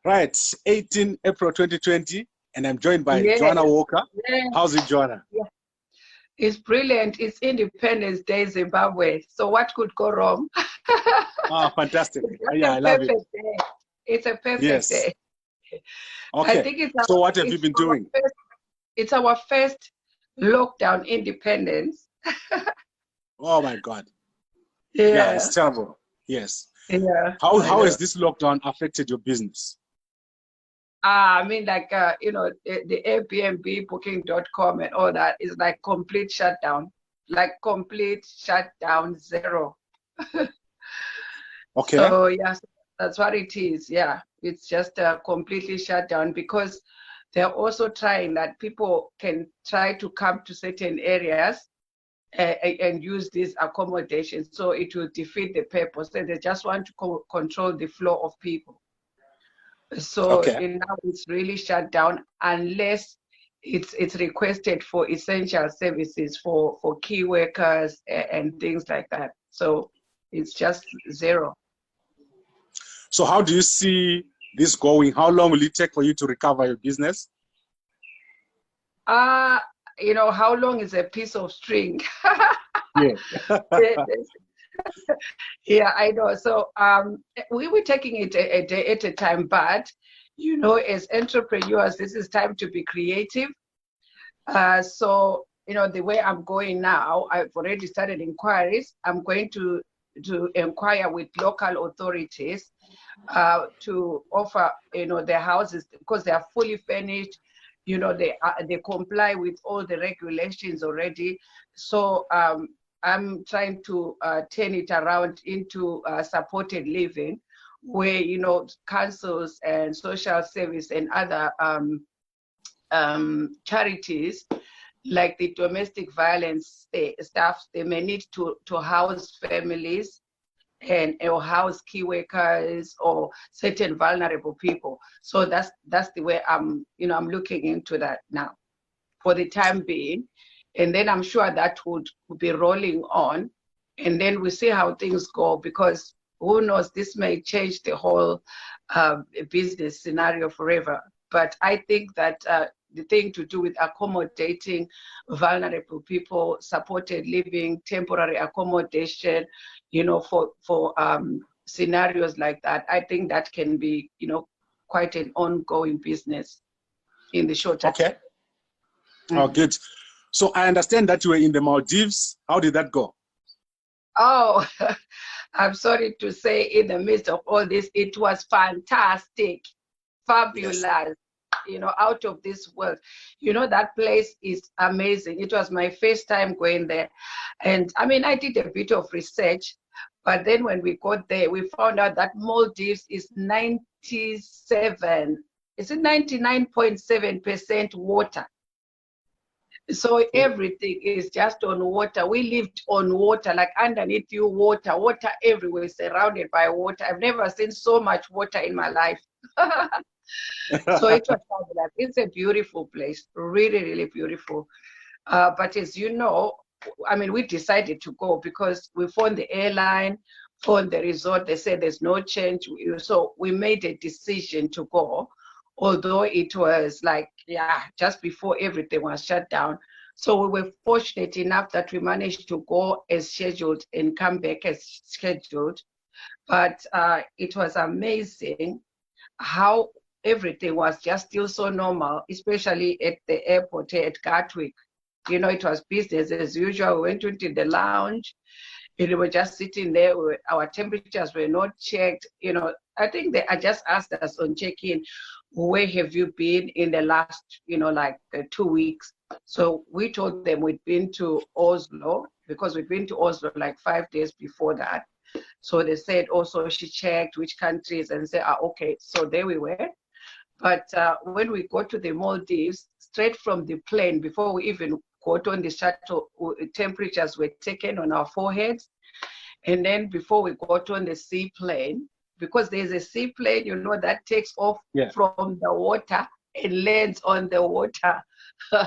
Right, 18 April 2020, and I'm joined by Yes. Joanna Walker. Yes. How's it, Joanna? Yeah. It's brilliant. It's Independence Day, Zimbabwe. So what could go wrong? Ah, fantastic. It's Yeah, a I love it. perfect day. It's a perfect Yes. day. Okay. I think So what have you been doing? It's our first lockdown independence. Oh my God. Yeah. Yeah, it's terrible. Yes. Yeah. How has this lockdown affected your business? I mean, like, the Airbnb, booking.com and all that is like complete shutdown, zero. Okay. So, yes, that's what it is. Yeah, it's just completely shut down because they're also trying that people can try to come to certain areas and use these accommodations. So it will defeat the purpose. So they just want to control the flow of people. So now it's really shut down unless it's requested for essential services for key workers and things like that. So it's just zero. So how do you see this going? How long will it take for you to recover your business? How long is a piece of string? Yeah. Yeah, I know. So we were taking it a day at a time, but as entrepreneurs, this is time to be creative. So the way I'm going now, I've already started inquiries. I'm going to inquire with local authorities to offer their houses because they are fully furnished. They comply with all the regulations already. So I'm trying to turn it around into supported living, where councils and social service and other charities like the domestic violence staff, they may need to house families or house key workers or certain vulnerable people. So that's the way I'm looking into that now for the time being. And then I'm sure that would be rolling on. And then we see how things go, because who knows, this may change the whole business scenario forever. But I think that the thing to do with accommodating vulnerable people, supported living, temporary accommodation, for scenarios like that, I think that can be, quite an ongoing business in the short term. Okay. Oh, good. So I understand that you were in the Maldives. How did that go? Oh, I'm sorry to say, in the midst of all this, it was fantastic, fabulous, yes. Out of this world. That place is amazing. It was my first time going there. And I mean, I did a bit of research, but then when we got there, we found out that Maldives is 99.7% water. So everything is just on water. We lived on water, like underneath you, water everywhere, surrounded by water. I've never seen so much water in my life. So it was fabulous. It's a beautiful place, really, really beautiful. But as you know, I mean, we decided to go because we phoned the airline, phoned the resort. They said there's no change. So we made a decision to go, although it was like, just before everything was shut down. So we were fortunate enough that we managed to go as scheduled and come back as scheduled. But it was amazing how everything was just still so normal, especially at the airport at Gatwick. It was business as usual. We went into the lounge. We were just sitting there. Our temperatures were not checked. I think they just asked us on check-in, where have you been in the last, 2 weeks? So we told them we'd been to Oslo, because we'd been to Oslo like 5 days before that. So they said also she checked which countries and said, okay, so there we were. But when we got to the Maldives, straight from the plane, before we even got on the shuttle, temperatures were taken on our foreheads. And then before we got on the seaplane, because there's a seaplane, that takes off from the water and lands on the water.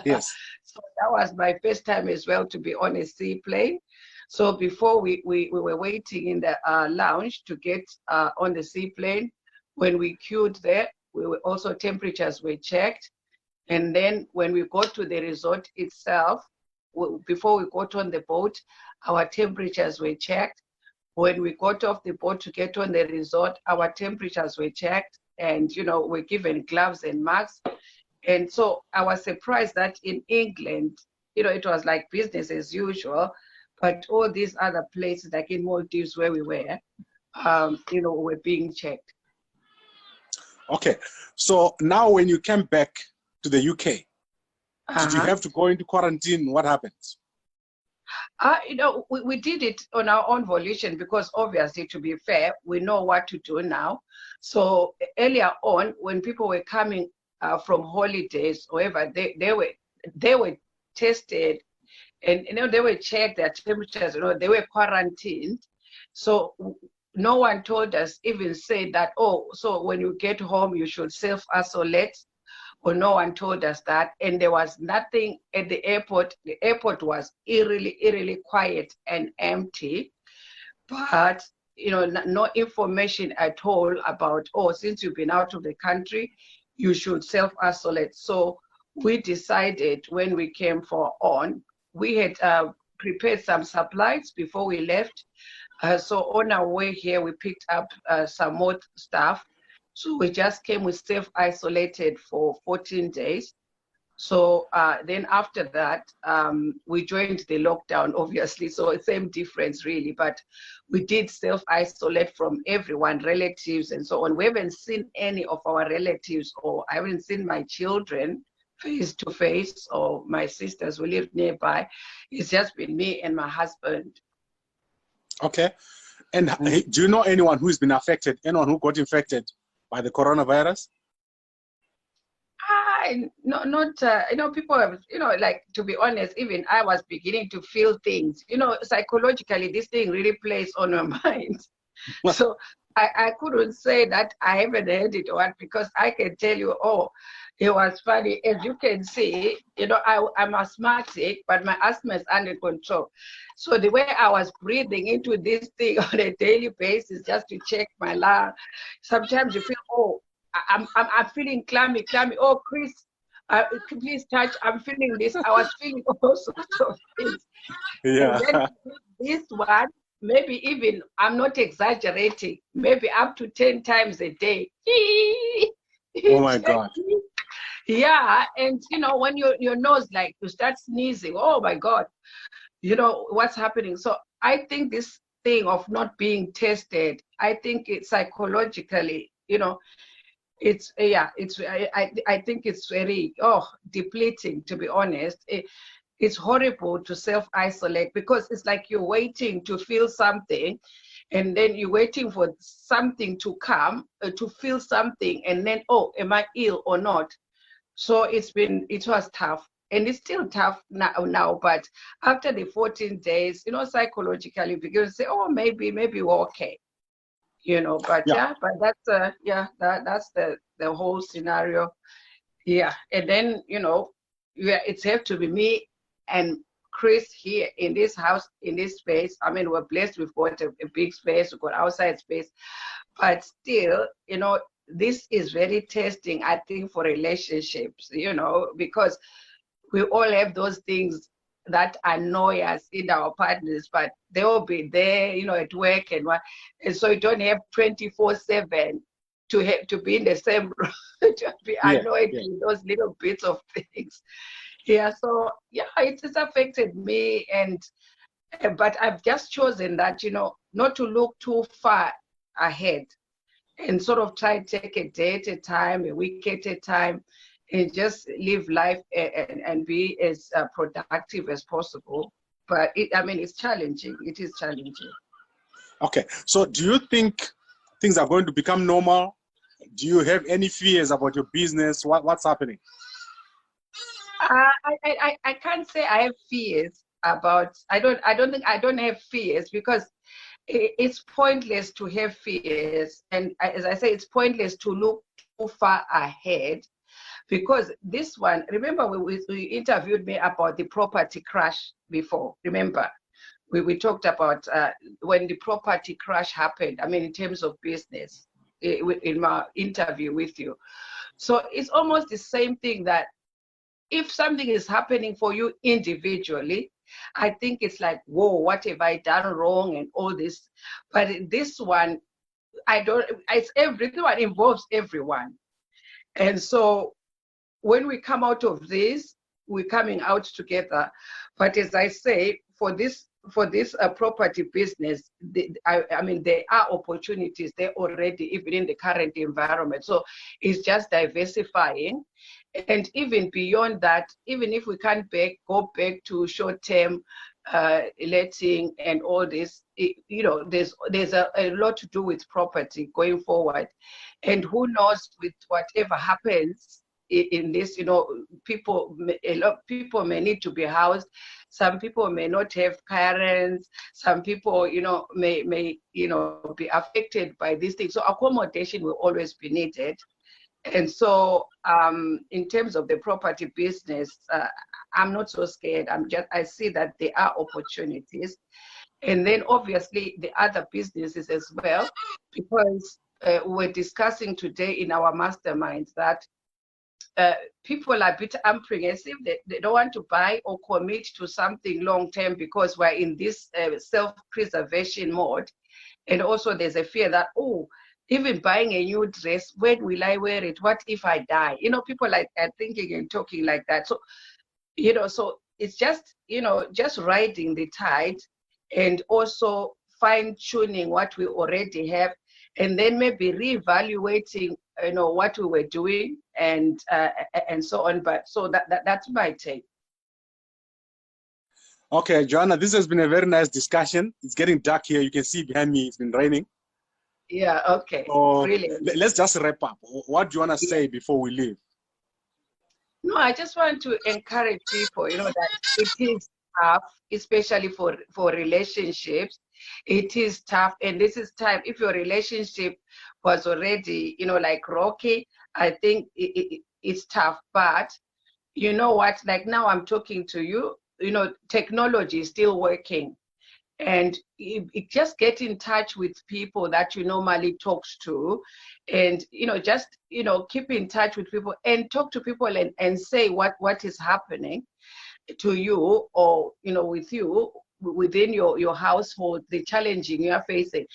Yes. So that was my first time as well to be on a seaplane. So before we were waiting in the lounge to get on the seaplane, when we queued there, we were also temperatures were checked. And then when we got to the resort itself, before we got on the boat, our temperatures were checked. When we got off the boat to get on the resort, our temperatures were checked, and we're given gloves and masks. And so I was surprised that in England, it was like business as usual, but all these other places, like in Maldives where we were, were being checked. Okay, so now when you came back to the UK, did you have to go into quarantine? What happened? We did it on our own volition because obviously, to be fair, we know what to do now. So earlier on, when people were coming from holidays, however, they were tested, and they were checked their temperatures. They were quarantined. So no one told us, even said that, oh, so when you get home you should self-isolate. Or no one told us that, and there was nothing at the airport. The airport was eerily quiet and empty, but no information at all about, oh, since you've been out of the country, you should self-isolate. So we decided when we came we had prepared some supplies before we left. So on our way here, we picked up some more stuff. So we just came, we self-isolated for 14 days. So then after that, we joined the lockdown, obviously. So same difference really, but we did self-isolate from everyone, relatives and so on. We haven't seen any of our relatives, or I haven't seen my children face to face, or my sisters who live nearby. It's just been me and my husband. Okay. And do you know anyone who's been affected, anyone who got infected by the coronavirus? People have, like, to be honest, even I was beginning to feel things, psychologically, this thing really plays on your mind. So I couldn't say that I haven't heard it or what, because I can tell you, oh, it was funny. As you can see, I'm asthmatic, but my asthma is under control. So the way I was breathing into this thing on a daily basis just to check my lung, sometimes you feel, oh, I'm feeling clammy. Oh, Chris, please touch. I'm feeling this. I was feeling all sorts of things. Yeah. And then this one, maybe even, I'm not exaggerating, maybe up to 10 times a day. Oh my God. Yeah, and when your nose, like, you start sneezing, oh my God, what's happening. So I think this thing of not being tested, I think it's psychologically, it's I think it's very depleting, to be honest. It's horrible to self-isolate, because it's like you're waiting to feel something, and then you're waiting for something to come, to feel something, and then, oh, am I ill or not? So it was tough, and it's still tough now, but after the 14 days, psychologically, because you say, oh, maybe we're okay, but but that's that's the whole scenario. Yeah. And then it's have to be me and Chris here in this house, in this space. I mean, we're blessed, we've got a big space, we've got outside space, but still, this is very testing, I think, for relationships, because we all have those things that annoy us in our partners, but they will be there, at work and what, and so you don't have 24/7 to be in the same room, to be annoyed with those little bits of things. Yeah, so it's affected me, but I've just chosen that, not to look too far ahead, and sort of try to take a day at a time, a week at a time, and just live life and be as productive as possible. But it's challenging. It is challenging. Okay, so do you think things are going to become normal? Do you have any fears about your business? What's happening? I can't say I have fears about. I don't have fears, because it's pointless to have fears, and as I say, it's pointless to look too far ahead, because this one, remember, we interviewed me about the property crash before. Remember, we talked about when the property crash happened. I mean, in terms of business, in my interview with you. So it's almost the same thing, that if something is happening for you individually, I think it's like, whoa, what have I done wrong and all this. But this one, everyone involves everyone. And so when we come out of this, we're coming out together. But as I say, for this property business, I mean, there are opportunities there already, even in the current environment. So it's just diversifying. And even beyond that, even if we can't go back to short-term letting and all this, there's a lot to do with property going forward. And who knows, with whatever happens in this, a lot of people may need to be housed. Some people may not have parents. Some people, may be affected by these things. So accommodation will always be needed. And so in terms of the property business, I'm not so scared. I see that there are opportunities. And then obviously the other businesses as well, because we're discussing today in our masterminds that people are a bit apprehensive. They don't want to buy or commit to something long-term because we're in this self-preservation mode. And also there's a fear that, even buying a new dress, when will I wear it? What if I die? People are thinking and talking like that. So, so it's just, just riding the tide and also fine-tuning what we already have, and then maybe reevaluating, what we were doing and so on. But so that's my take. Okay, Joanna, this has been a very nice discussion. It's getting dark here. You can see behind me, it's been raining. Yeah, okay. So Brilliant. let's just wrap up. What do you want to say before we leave? No, I just want to encourage people, that it is tough, especially for relationships. It is tough, and this is time. If your relationship was already, like rocky, I think it's tough. But you know what? Like now I'm talking to you, technology is still working. And just get in touch with people that you normally talk to, and just keep in touch with people and talk to people and say what is happening to you, or with you within your household, the challenges you are facing.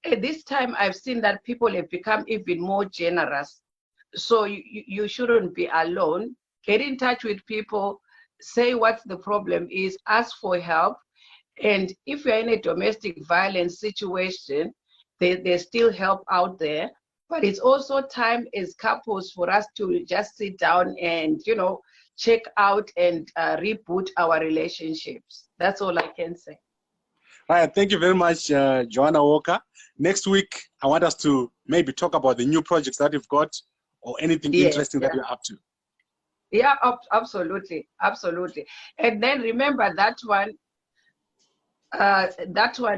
At this time, I've seen that people have become even more generous. So you shouldn't be alone. Get in touch with people, say what the problem is, ask for help. And if you're in a domestic violence situation, there's still help out there. But it's also time as couples for us to just sit down and, check out and reboot our relationships. That's all I can say. All right, thank you very much, Joanna Walker. Next week, I want us to maybe talk about the new projects that you've got or anything interesting that you're up to. Yeah, absolutely. Absolutely. And then remember that one,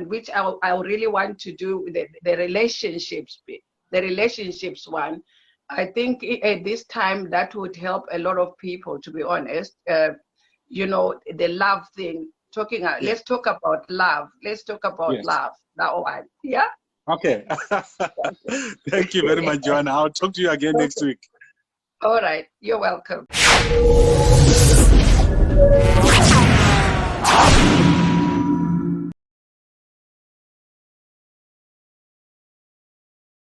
which I really want to do, the relationships bit, the relationships one. I think at this time that would help a lot of people, to be honest. The love thing, let's talk about love. Let's talk about love, that one. Yeah? Okay. Thank you very much, Joanna. I'll talk to you again next week. All right. You're welcome.